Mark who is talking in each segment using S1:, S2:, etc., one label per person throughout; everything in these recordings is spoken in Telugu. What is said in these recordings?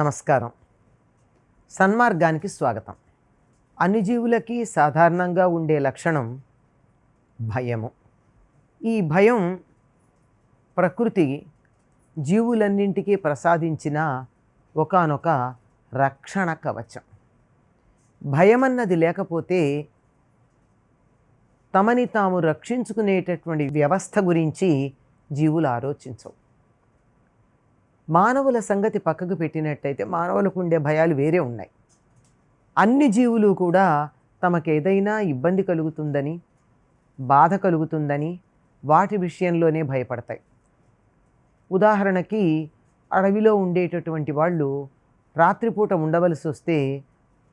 S1: నమస్కారం. సన్మార్గానికి స్వాగతం. అన్ని జీవులకి సాధారణంగా ఉండే లక్షణం భయము. ఈ భయం ప్రకృతి జీవులన్నింటికీ ప్రసాదించిన ఒకానొక రక్షణ కవచం. భయమన్నది లేకపోతే తమని తాము రక్షించుకునేటటువంటి వ్యవస్థ గురించి జీవులు ఆలోచించవు. మానవుల సంగతి పక్కకు పెట్టినట్టయితే మానవులకు ఉండే భయాలు వేరే ఉన్నాయి. అన్ని జీవులు కూడా తమకేదైనా ఇబ్బంది కలుగుతుందని, బాధ కలుగుతుందని వాటి విషయంలోనే భయపడతాయి. ఉదాహరణకి అడవిలో ఉండేటటువంటి వాళ్ళు రాత్రిపూట ఉండవలసి వస్తే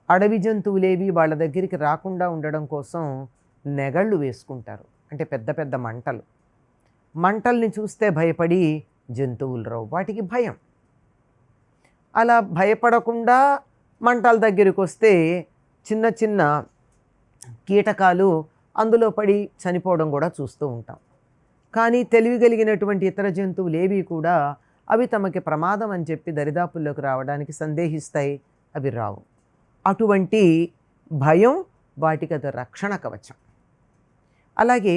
S1: అడవి జంతువులేవి వాళ్ళ దగ్గరికి రాకుండా ఉండడం కోసం నెగళ్ళు వేసుకుంటారు. అంటే పెద్ద పెద్ద మంటల్ని చూస్తే భయపడి జంతువులు రావు, వాటికి భయం. అలా భయపడకుండా మంటల దగ్గరికి వస్తే చిన్న చిన్న కీటకాలు అందులో పడి చనిపోవడం కూడా చూస్తూ ఉంటాం. కానీ తెలివి కలిగినటువంటి ఇతర జంతువులు ఏవి కూడా అవి తమకి ప్రమాదం అని చెప్పి దరిదాపుల్లోకి రావడానికి సందేహిస్తాయి, అవి రావు. అటువంటి భయం వాటికి అది రక్షణ కవచం. అలాగే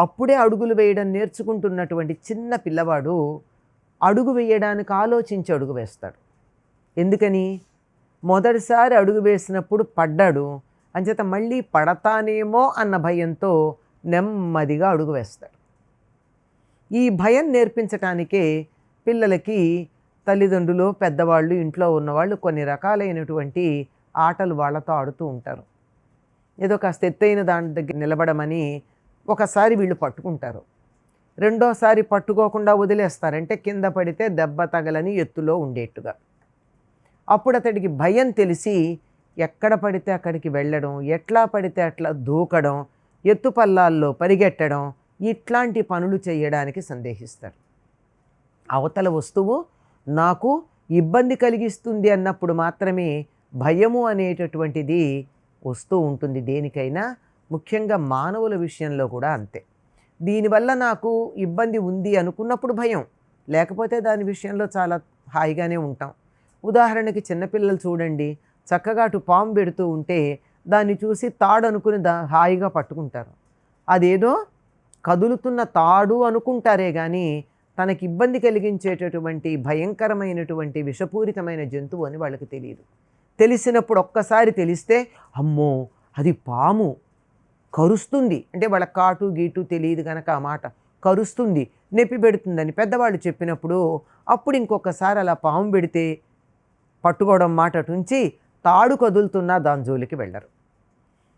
S1: అప్పుడే అడుగులు వేయడం నేర్చుకుంటున్నటువంటి చిన్న పిల్లవాడు అడుగు వేయడానికి ఆలోచించి అడుగు వేస్తాడు. ఎందుకని? మొదటిసారి అడుగు వేసినప్పుడు పడ్డాడు, అంచేత మళ్ళీ పడతానేమో అన్న భయంతో నెమ్మదిగా అడుగు వేస్తాడు. ఈ భయం నేర్పించటానికే పిల్లలకి తల్లిదండ్రులు, పెద్దవాళ్ళు, ఇంట్లో ఉన్నవాళ్ళు కొన్ని రకాలైనటువంటి ఆటలు వాళ్ళతో ఆడుతూ ఉంటారు. ఏదో కాస్త ఎత్తైన దాని దగ్గర నిలబడమని ఒకసారి వీళ్ళు పట్టుకుంటారు, రెండోసారి పట్టుకోకుండా వదిలేస్తారంటే కింద పడితే దెబ్బ తగలని ఎత్తులో ఉండేట్టుగా. అప్పుడు అతడికి భయం తెలిసి ఎక్కడ పడితే అక్కడికి వెళ్ళడం, ఎట్లా పడితే అట్లా దూకడం, ఎత్తుపల్లాల్లో పరిగెట్టడం, ఇట్లాంటి పనులు చేయడానికి సందేహిస్తారు. అవతల వస్తువు నాకు ఇబ్బంది కలిగిస్తుంది అన్నప్పుడు మాత్రమే భయము అనేటటువంటిది వస్తూ ఉంటుంది దేనికైనా, ముఖ్యంగా మానవుల విషయంలో కూడా అంతే. దీనివల్ల నాకు ఇబ్బంది ఉంది అనుకున్నప్పుడు భయం, లేకపోతే దాని విషయంలో చాలా హాయిగానే ఉంటాం. ఉదాహరణకి చిన్నపిల్లలు చూడండి, చక్కగా అటు పాము పెడుతూ ఉంటే దాన్ని చూసి తాడు అనుకుని హాయిగా పట్టుకుంటారు. అదేదో కదులుతున్న తాడు అనుకుంటారే కానీ తనకి ఇబ్బంది కలిగించేటటువంటి భయంకరమైనటువంటి విషపూరితమైన జంతువు అని వాళ్ళకి తెలియదు. తెలిసినప్పుడు ఒక్కసారి తెలిస్తే అమ్మో అది పాము కరుస్తుంది అంటే వాళ్ళ కాటు గీటు తెలియదు కనుక ఆ మాట కరుస్తుంది, నొప్పి పెడుతుందని పెద్దవాళ్ళు చెప్పినప్పుడు అప్పుడు ఇంకొకసారి అలా పాము పెడితే పట్టుకోవడం మాట ఉంచి తాడు కదులుతున్నా దాని జోలికి వెళ్ళరు.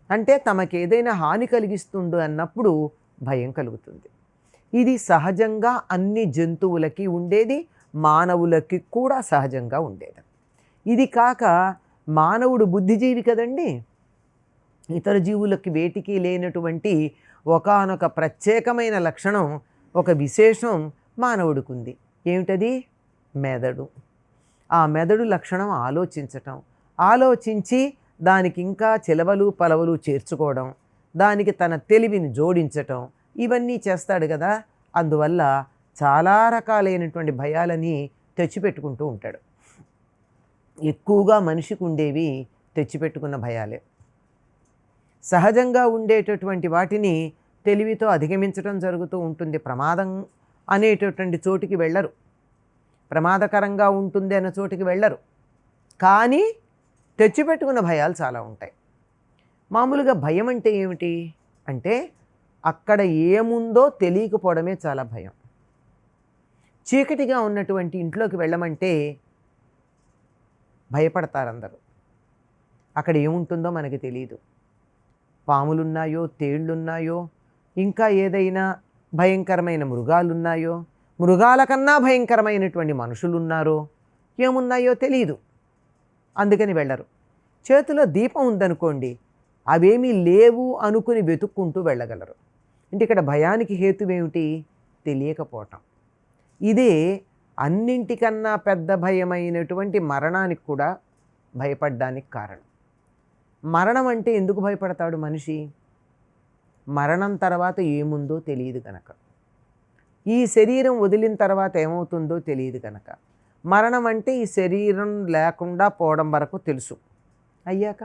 S1: అంటే తమకు ఏదైనా హాని కలిగిస్తుందో అన్నప్పుడు భయం కలుగుతుంది. ఇది సహజంగా అన్ని జంతువులకి ఉండేది, మానవులకి కూడా సహజంగా ఉండేది. ఇది కాక మానవుడు బుద్ధిజీవి కదండి. ఇతర జీవులకి వేటికి లేనటువంటి ఒకానొక ప్రత్యేకమైన లక్షణం, ఒక విశేషం మానవుడికి ఉంది. ఏమిటది? మెదడు. ఆ మెదడు లక్షణం ఆలోచించటం, ఆలోచించి దానికి ఇంకా చిలవలు పలవలు చేర్చుకోవడం, దానికి తన తెలివిని జోడించటం, ఇవన్నీ చేస్తాడు కదా. అందువల్ల చాలా రకాలైనటువంటి భయాలని తెచ్చిపెట్టుకుంటూ ఉంటాడు. ఎక్కువగా మనిషికి ఉండేవి తెచ్చిపెట్టుకున్న భయాలే. సహజంగా ఉండేటటువంటి వాటిని తెలివితో అధిగమించడం జరుగుతూ ఉంటుంది. ప్రమాదం అనేటటువంటి చోటికి వెళ్ళరు, ప్రమాదకరంగా ఉంటుంది అన్న చోటికి వెళ్ళరు. కానీ తెచ్చిపెట్టుకున్న భయాలు చాలా ఉంటాయి. మామూలుగా భయం అంటే ఏమిటి అంటే అక్కడ ఏముందో తెలియకపోవడమే చాలా భయం. చీకటిగా ఉన్నటువంటి ఇంట్లోకి వెళ్ళమంటే భయపడతారు అందరూ. అక్కడ ఏముంటుందో మనకి తెలియదు. పాములున్నాయో, తేళ్లున్నాయో, ఇంకా ఏదైనా భయంకరమైన మృగాలున్నాయో, మృగాల కన్నా భయంకరమైనటువంటి మనుషులున్నారో, ఏమున్నాయో తెలియదు, అందుకని వెళ్ళరు. చేతిలో దీపం ఉందనుకోండి, అవేమీ లేవు అనుకుని వెతుక్కుంటూ వెళ్ళగలరు. అంటే ఇక్కడ భయానికి హేతువేమిటి? తెలియకపోవటం. ఇదే అన్నింటికన్నా పెద్ద భయమైనటువంటి మరణానికి కూడా భయపడ్డానికి కారణం. మరణం అంటే ఎందుకు భయపడతాడు మనిషి? మరణం తర్వాత ఏముందో తెలియదు కనుక. ఈ శరీరం వదిలిన తర్వాత ఏమవుతుందో తెలియదు కనుక. మరణం అంటే ఈ శరీరం లేకుండా పోవడం వరకు తెలుసు. అయ్యాక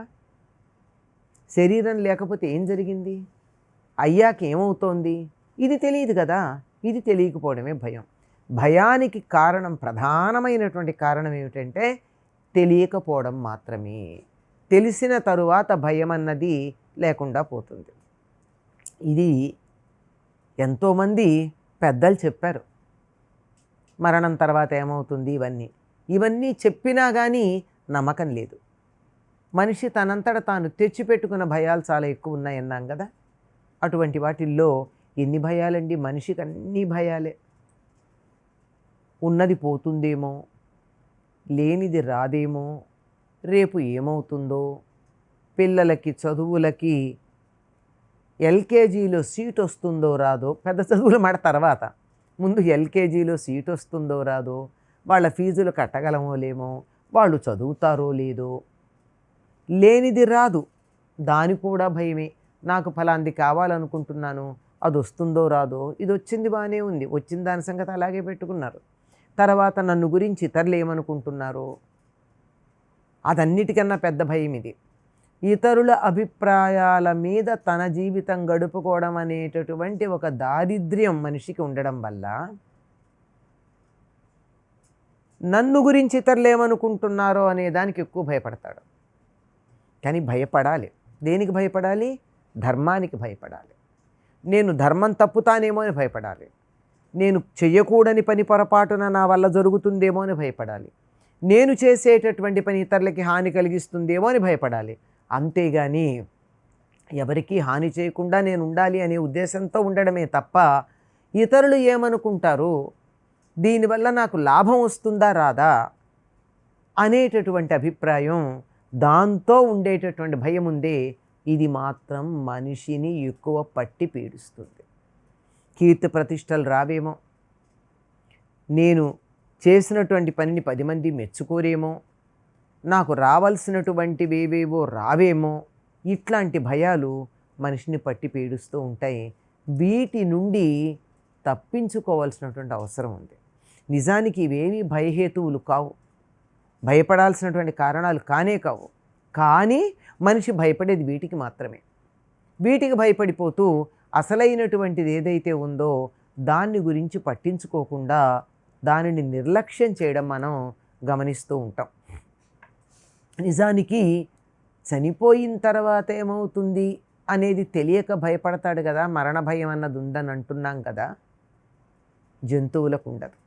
S1: శరీరం లేకపోతే ఏం జరిగింది, అయ్యాక ఏమవుతోంది, ఇది తెలియదు కదా. ఇది తెలియకపోవడమే భయం. భయానికి కారణం, ప్రధానమైనటువంటి కారణం ఏమిటంటే తెలియకపోవడం మాత్రమే. తెలిసిన తరువాత భయం అన్నది లేకుండా పోతుంది. ఇది ఎంతోమంది పెద్దలు చెప్పారు. మరణం తర్వాత ఏమవుతుంది, ఇవన్నీ చెప్పినా కానీ నమ్మకం లేదు. మనిషి తనంతట తాను తెచ్చిపెట్టుకున్న భయాలు చాలా ఎక్కువ ఉన్నాయన్నాం కదా. అటువంటి వాటిల్లో ఎన్ని భయాలండి, మనిషికి అన్ని భయాలే. ఉన్నది పోతుందేమో, లేనిది రాదేమో, రేపు ఏమవుతుందో, పిల్లలకి చదువులకి ఎల్కేజీలో సీట్ వస్తుందో రాదో, పెద్ద చదువుల మాట తర్వాత, ముందు ఎల్కేజీలో సీట్ వస్తుందో రాదో, వాళ్ళ ఫీజులు కట్టగలమో లేమో, వాళ్ళు చదువుతారో లేదో. లేనిది రాదు, దాని కూడా భయమే. నాకు ఫలాంది కావాలనుకుంటున్నాను, అది వస్తుందో రాదో. ఇది వచ్చింది బాగానే ఉంది, వచ్చిన దాని సంగతి అలాగే పెట్టుకున్నారు. తర్వాత నన్ను గురించి ఇతరులు ఏమనుకుంటున్నారో, అదన్నిటికన్నా పెద్ద భయం ఇది. ఇతరుల అభిప్రాయాల మీద తన జీవితం గడుపుకోవడం అనేటటువంటి ఒక దారిద్ర్యం మనిషికి ఉండడం వల్ల నన్ను గురించి ఇతరులు ఏమనుకుంటున్నారో అనే దానికి ఎక్కువ భయపడతాడు. కానీ భయపడాలి. దేనికి భయపడాలి? ధర్మానికి భయపడాలి. నేను ధర్మం తప్పుతానేమో అని భయపడాలి. నేను చెయ్యకూడని పని పొరపాటున నా వల్ల జరుగుతుందేమో అని భయపడాలి. నేను చేసేటటువంటి పని ఇతరులకి హాని కలిగిస్తుందేమో అని భయపడాలి. అంతేగాని ఎవరికీ హాని చేయకుండా నేను ఉండాలి అనే ఉద్దేశంతో ఉండడమే తప్ప ఇతరులు ఏమనుకుంటారు, దీనివల్ల నాకు లాభం వస్తుందా రాదా అనేటటువంటి అభిప్రాయం, దాంతో ఉండేటటువంటి భయం ఉందే, ఇది మాత్రం మనిషిని ఎక్కువ పట్టి పీడిస్తుంది. కీర్తి ప్రతిష్టలు రావేమో, నేను చేసినటువంటి పనిని 10 మంది మెచ్చుకోరేమో, నాకు రావాల్సినటువంటివి ఏవేవో రావేమో, ఇట్లాంటి భయాలు మనిషిని పట్టి పీడిస్తూ ఉంటాయి. వీటి నుండి తప్పించుకోవాల్సినటువంటి అవసరం ఉంది. నిజానికి ఇవేమీ భయహేతువులు కావు, భయపడాల్సినటువంటి కారణాలు కానే కావు. కానీ మనిషి భయపడేది వీటికి మాత్రమే. వీటికి భయపడిపోతూ అసలైనటువంటిది ఏదైతే ఉందో దాన్ని గురించి పట్టించుకోకుండా దానిని నిర్లక్ష్యం చేయడం మనం గమనిస్తూ ఉంటాం. నిజానికి చనిపోయిన తర్వాత ఏమవుతుంది అనేది తెలియక భయపడతాడు కదా. మరణ భయం అన్నది ఉందని అంటున్నాం కదా. జంతువులకు ఉండదు.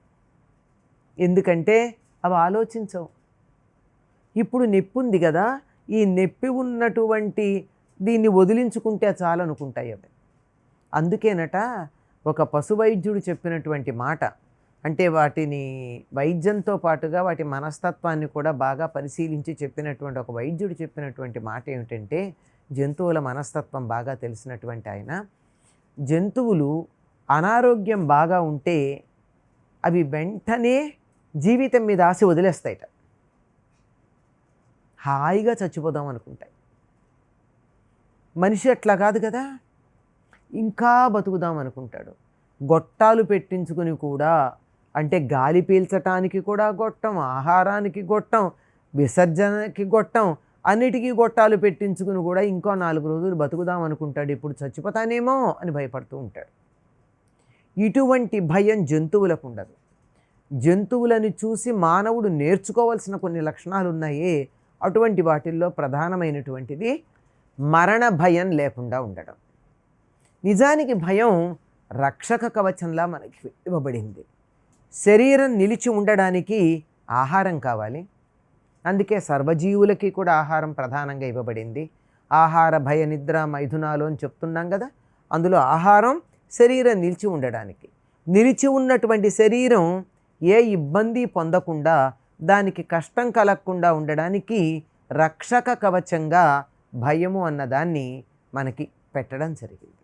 S1: ఎందుకంటే అవి ఆలోచించవు. ఇప్పుడు నొప్పి ఉంది కదా, ఈ నొప్పి ఉన్నటువంటి దీన్ని వదిలించుకుంటే చాలు అనుకుంటాయి అవి. అందుకేనట ఒక పశు వైద్యుడు చెప్పినటువంటి మాట, అంటే వాటిని వైద్యంతో పాటుగా వాటి మనస్తత్వాన్ని కూడా బాగా పరిశీలించి చెప్పినటువంటి ఒక వైద్యుడు చెప్పినటువంటి మాట ఏమిటంటే, జంతువుల మనస్తత్వం బాగా తెలిసినటువంటి ఆయన, జంతువులు అనారోగ్యం బాగా ఉంటే అవి వెంటనే జీవితం మీద ఆశ వదిలేస్తాయిట, హాయిగా చచ్చిపోదాం అనుకుంటాయి. మనిషి అట్లా కాదు కదా, ఇంకా బతుకుదాం అనుకుంటాడు. గొట్టాలు పెట్టించుకుని కూడా, అంటే గాలి పీల్చటానికి కూడా గొట్టం, ఆహారానికి గొట్టం, విసర్జనకి గొట్టం, అన్నిటికీ గొట్టాలు పెట్టించుకుని కూడా ఇంకో 4 రోజులు బతుకుదాం అనుకుంటాడు. ఇప్పుడు చచ్చిపోతానేమో అని భయపడుతూ ఉంటాడు. ఇటువంటి భయం జంతువులకు ఉండదు. జంతువులను చూసి మానవుడు నేర్చుకోవాల్సిన కొన్ని లక్షణాలు ఉన్నాయే, అటువంటి వాటిల్లో ప్రధానమైనటువంటిది మరణ భయం లేకుండా ఉండడం. నిజానికి భయం రక్షక కవచంలా మనకి ఇవ్వబడింది. శరీరం నిలిచి ఉండడానికి ఆహారం కావాలి. అందుకే సర్వజీవులకి కూడా ఆహారం ప్రధానంగా ఇవ్వబడింది. ఆహార భయ నిద్ర మైథునాలు అని చెప్తున్నాం కదా. అందులో ఆహారం శరీరం నిలిచి ఉండడానికి. నిలిచి ఉన్నటువంటి శరీరం ఏ ఇబ్బంది పొందకుండా, దానికి కష్టం కలగకుండా ఉండడానికి రక్షక కవచంగా భయము అన్నదాన్ని మనకి పెట్టడం జరిగింది.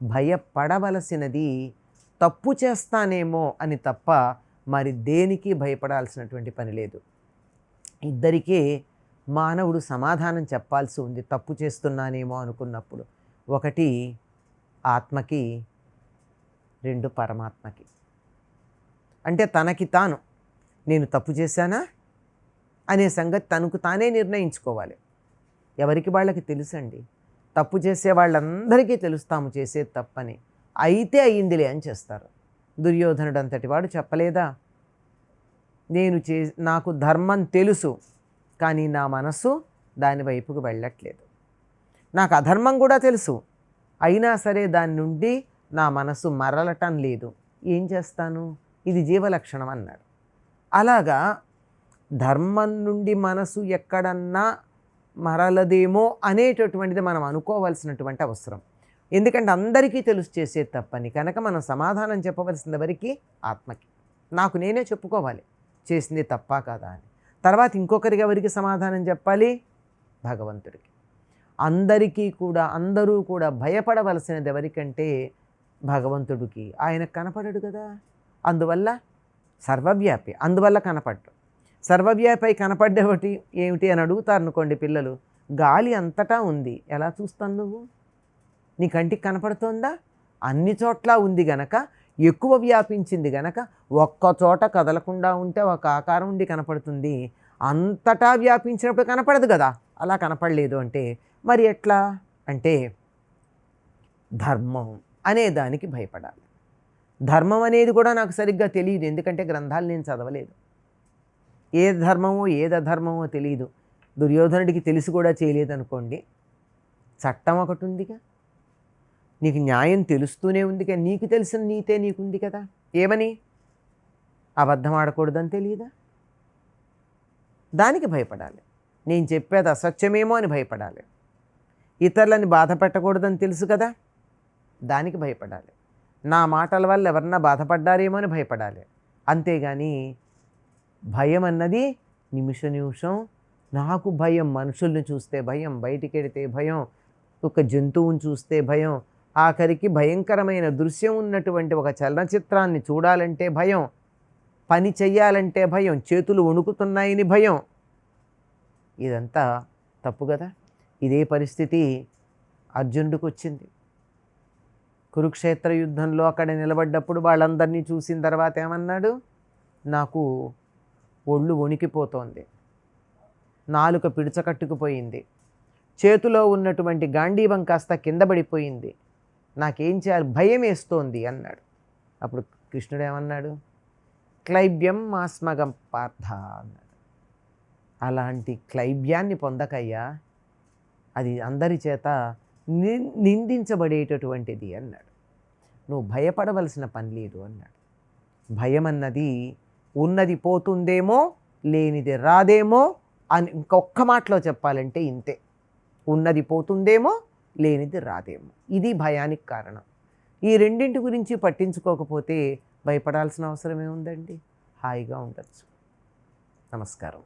S1: భయపడవలసినది తప్పు చేస్తానేమో అని తప్ప మరి దేనికి భయపడాల్సినటువంటి పని లేదు. ఇద్దరికే మానవుడు సమాధానం చెప్పాల్సి ఉంది తప్పు చేస్తున్నానేమో అనుకున్నప్పుడు. ఒకటి ఆత్మకి, 2 పరమాత్మకి. అంటే తనకి తాను నేను తప్పు చేశానా అనే సంగతి తనకు తానే నిర్ణయించుకోవాలి. ఎవరికి వాళ్ళకి తెలుసండి. తప్పు చేసే వాళ్ళందరికీ తెలుసు తాము చేసేది తప్పని. అయితే అయ్యిందిలే అని చేస్తారు. దుర్యోధనుడు అంతటి వాడు చెప్పలేదా, నాకు ధర్మం తెలుసు కానీ నా మనసు దాని వైపుకు వెళ్ళట్లేదు. నాకు అధర్మం కూడా తెలుసు, అయినా సరే దాని నుండి నా మనసు మరలటం లేదు. ఏం చేస్తాను, ఇది జీవలక్షణం అన్నాడు. అలాగా ధర్మం నుండి మనసు ఎక్కడన్నా మరలదేమో అనేటటువంటిది మనం అనుకోవాల్సినటువంటి అవసరం. ఎందుకంటే అందరికీ తెలుసు చేసే తప్పని కనుక మనం సమాధానం చెప్పవలసిన ఎవరికి, ఆత్మకి. నాకు నేనే చెప్పుకోవాలి చేసింది తప్పా కాదా అని. తర్వాత ఇంకొకరికి ఎవరికి సమాధానం చెప్పాలి, భగవంతుడికి. అందరూ కూడా భయపడవలసినది ఎవరికంటే భగవంతుడికి. ఆయన కనపడడు కదా, అందువల్ల సర్వవ్యాపి, అందువల్ల కనపడ్డు. సర్వవ్యాపి కనపడ్డేటి ఏమిటి అని అడుగుతారు అనుకోండి పిల్లలు. గాలి అంతటా ఉంది, ఎలా చూస్తాను నువ్వు? నీ కంటికి కనపడుతోందా? అన్ని చోట్ల ఉంది గనక, ఎక్కువ వ్యాపించింది గనక ఒక్క చోట కదలకుండా ఉంటే ఒక ఆకారం ఉండి కనపడుతుంది. అంతటా వ్యాపించినప్పుడు కనపడదు కదా. అలా కనపడలేదు అంటే మరి ఎట్లా అంటే ధర్మం అనే దానికి భయపడాలి. ధర్మం అనేది కూడా నాకు సరిగ్గా తెలియదు, ఎందుకంటే గ్రంథాలు నేను చదవలేదు. ఏ ధర్మమో ఏదధర్మమో తెలియదు. దుర్యోధనుడికి తెలిసి కూడా చేయలేదనుకోండి. చట్టం ఒకటి ఉందిగా, నీకు న్యాయం తెలుస్తూనే ఉందిగా, నీకు తెలిసిన నీతే నీకుంది కదా. ఏమని? అబద్ధం ఆడకూడదని తెలియదా? దానికి భయపడాలి. నేను చెప్పేది అసత్యమేమో అని భయపడాలి. ఇతరులని బాధ పెట్టకూడదని తెలుసు కదా, దానికి భయపడాలి. నా మాటల వల్ల ఎవరన్నా బాధపడ్డారేమో అని భయపడాలి. అంతేగాని భయం అన్నది నిమిషం నాకు భయం, మనుషుల్ని చూస్తే భయం, బయటికి వెడితే భయం, ఒక జంతువుని చూస్తే భయం, ఆఖరికి భయంకరమైన దృశ్యం ఉన్నటువంటి ఒక చలనచిత్రాన్ని చూడాలంటే భయం, పని చెయ్యాలంటే భయం, చేతులు వణుకుతున్నాయని భయం. ఇదంతా తప్పు కదా. ఇదే పరిస్థితి అర్జునుడికి వచ్చింది. కురుక్షేత్ర యుద్ధంలో అక్కడ నిలబడ్డప్పుడు వాళ్ళందరినీ చూసిన తర్వాత ఏమన్నాడు, నాకు ఒళ్ళు వణికిపోతోంది, నాలుక పిడిచకట్టుకుపోయింది, చేతిలో ఉన్నటువంటి గాంధీవం కాస్త కింద పడిపోయింది, నాకేం చేయాలి, భయం వేస్తోంది అన్నాడు. అప్పుడు కృష్ణుడు ఏమన్నాడు, క్లైబ్యం మాస్మగం పార్థ అన్నాడు. అలాంటి క్లైబ్యాన్ని పొందకయ్యా, అది అందరి చేత నిందించబడేటటువంటిది అన్నాడు. నువ్వు భయపడవలసిన పని లేదు అన్నాడు. భయం అన్నది ఉన్నది పోతుందేమో, లేనిది రాదేమో అని ఇంకొక్క మాటలో చెప్పాలంటే ఇంతే. ఉన్నది పోతుందేమో, లేనిది రాదేమో, ఇది భయానికి కారణం. ఈ రెండింటి గురించి పట్టించుకోకపోతే భయపడాల్సిన అవసరం ఏముందండి, హాయిగా ఉండొచ్చు. నమస్కారం.